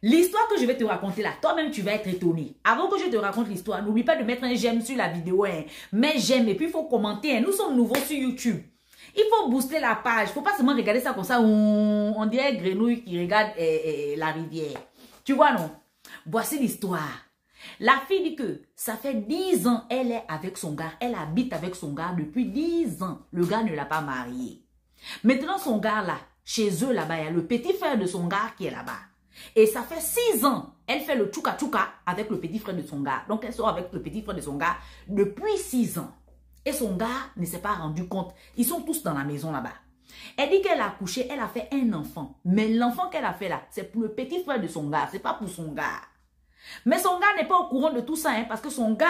L'histoire que je vais te raconter là, toi-même tu vas être étonné. Avant que je te raconte l'histoire, n'oublie pas de mettre un j'aime sur la vidéo. Hein. Mets j'aime et puis il faut commenter. Hein. Nous sommes nouveaux sur YouTube. Il faut booster la page. Il ne faut pas seulement regarder ça comme ça. On dirait grenouille qui regarde la rivière. Tu vois non? Voici l'histoire. La fille dit que ça fait 10 ans, elle est avec son gars. Elle habite avec son gars depuis 10 ans. Le gars ne l'a pas mariée. Maintenant son gars là, chez eux là-bas, il y a le petit frère de son gars qui est là-bas. Et ça fait 6 ans, elle fait le tchouka-tchouka avec le petit frère de son gars. Donc, elle sort avec le petit frère de son gars depuis 6 ans. Et son gars ne s'est pas rendu compte. Ils sont tous dans la maison là-bas. Elle dit qu'elle a accouché, elle a fait un enfant. Mais l'enfant qu'elle a fait là, c'est pour le petit frère de son gars. C'est pas pour son gars. Mais son gars n'est pas au courant de tout ça. Hein, parce que son gars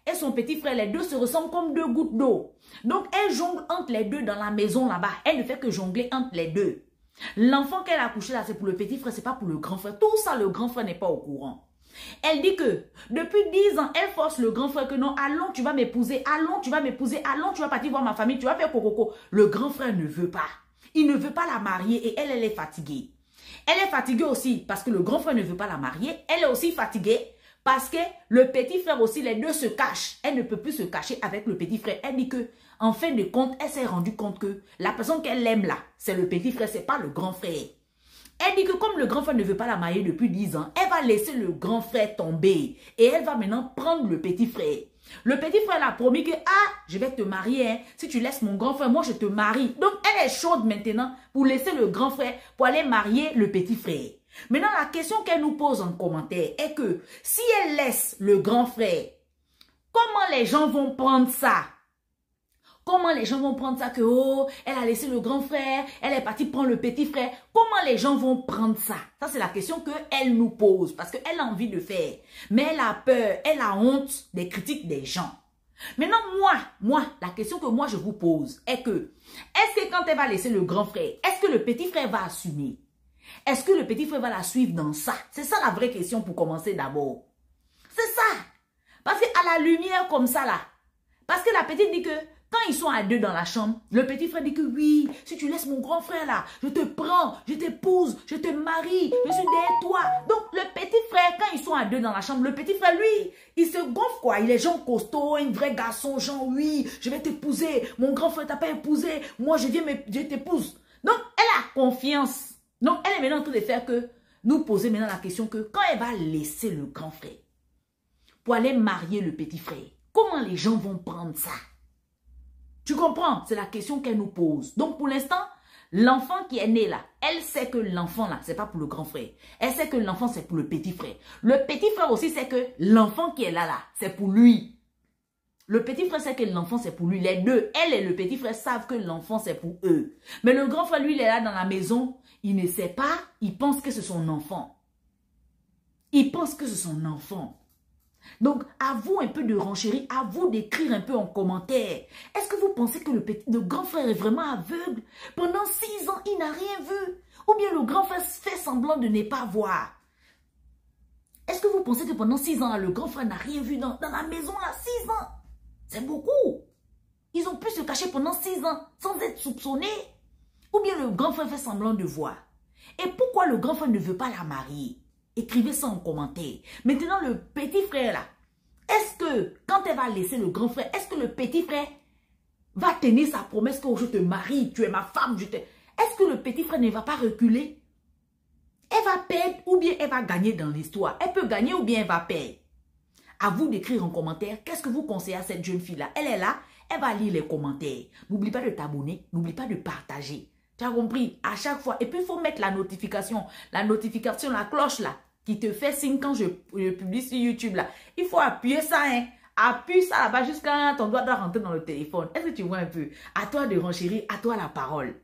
et son petit frère, les deux se ressemblent comme deux gouttes d'eau. Donc, elle jongle entre les deux dans la maison là-bas. Elle ne fait que jongler entre les deux. L'enfant qu'elle a accouché là, c'est pour le petit frère, c'est pas pour le grand frère. Tout ça, le grand frère n'est pas au courant. Elle dit que depuis 10 ans, elle force le grand frère que non, allons, tu vas m'épouser, allons, tu vas m'épouser, allons, tu vas partir voir ma famille, tu vas faire coco. Le grand frère ne veut pas. Il ne veut pas la marier et elle est fatiguée. Elle est fatiguée aussi parce que le grand frère ne veut pas la marier. Elle est aussi fatiguée parce que le petit frère aussi, les deux se cachent. Elle ne peut plus se cacher avec le petit frère. Elle dit que en fin de compte, elle s'est rendue compte que la personne qu'elle aime là, c'est le petit frère, c'est pas le grand frère. Elle dit que comme le grand frère ne veut pas la marier depuis 10 ans, elle va laisser le grand frère tomber. Et elle va maintenant prendre le petit frère. Le petit frère l'a promis que, ah, je vais te marier. Hein. Si tu laisses mon grand frère, moi je te marie. Donc elle est chaude maintenant pour laisser le grand frère, pour aller marier le petit frère. Maintenant, la question qu'elle nous pose en commentaire est que si elle laisse le grand frère, comment les gens vont prendre ça? Comment les gens vont prendre ça que, oh, elle a laissé le grand frère, elle est partie prendre le petit frère. Comment les gens vont prendre ça? Ça, c'est la question qu'elle nous pose parce qu'elle a envie de faire. Mais elle a peur, elle a honte des critiques des gens. Maintenant, moi, la question que moi je vous pose est que, est-ce que quand elle va laisser le grand frère, est-ce que le petit frère va assumer? Est-ce que le petit frère va la suivre dans ça? C'est ça la vraie question pour commencer d'abord. C'est ça. Parce qu'à la lumière comme ça là, parce que la petite dit que, quand ils sont à deux dans la chambre, le petit frère dit que oui, si tu laisses mon grand frère là, je te prends, je t'épouse, je te marie, je suis derrière toi. Donc le petit frère, quand ils sont à deux dans la chambre, le petit frère, lui, il se gonfle quoi. Il est genre costaud, un vrai garçon, genre oui, je vais t'épouser, mon grand frère t'a pas épousé, moi je t'épouse. Donc elle a confiance. Donc elle est maintenant en train de faire que, nous poser maintenant la question que quand elle va laisser le grand frère pour aller marier le petit frère, comment les gens vont prendre ça? Tu comprends? C'est la question qu'elle nous pose. Donc, pour l'instant, l'enfant qui est né là, elle sait que l'enfant là, c'est pas pour le grand frère. Elle sait que l'enfant, c'est pour le petit frère. Le petit frère aussi sait que l'enfant qui est là, c'est pour lui. Le petit frère sait que l'enfant, c'est pour lui. Les deux, elle et le petit frère savent que l'enfant, c'est pour eux. Mais le grand frère, lui, il est là dans la maison. Il ne sait pas. Il pense que c'est son enfant. Il pense que c'est son enfant. Donc, à vous un peu de renchérir, à vous d'écrire un peu en commentaire. Est-ce que vous pensez que le grand frère est vraiment aveugle? Pendant 6 ans, il n'a rien vu. Ou bien le grand frère fait semblant de ne pas voir. Est-ce que vous pensez que pendant 6 ans, le grand frère n'a rien vu dans la maison là? 6 ans. C'est beaucoup. Ils ont pu se cacher pendant 6 ans sans être soupçonnés. Ou bien le grand frère fait semblant de voir. Et pourquoi le grand frère ne veut pas la marier? Écrivez ça en commentaire. Maintenant, le petit frère là, est-ce que quand elle va laisser le grand frère, est-ce que le petit frère va tenir sa promesse que je te marie, tu es ma femme, Est-ce que le petit frère ne va pas reculer? Elle va perdre ou bien elle va gagner dans l'histoire. Elle peut gagner ou bien elle va perdre. À vous d'écrire en commentaire, qu'est-ce que vous conseillez à cette jeune fille-là? Elle est là, elle va lire les commentaires. N'oublie pas de t'abonner, n'oublie pas de partager. Tu as compris? À chaque fois. Et puis, il faut mettre la notification, la cloche là, qui te fait signe quand je publie sur YouTube là. Il faut appuyer ça, hein. Appuie ça là-bas jusqu'à ton doigt doit rentrer dans le téléphone. Est-ce que tu vois un peu? À toi de renchérir, à toi la parole.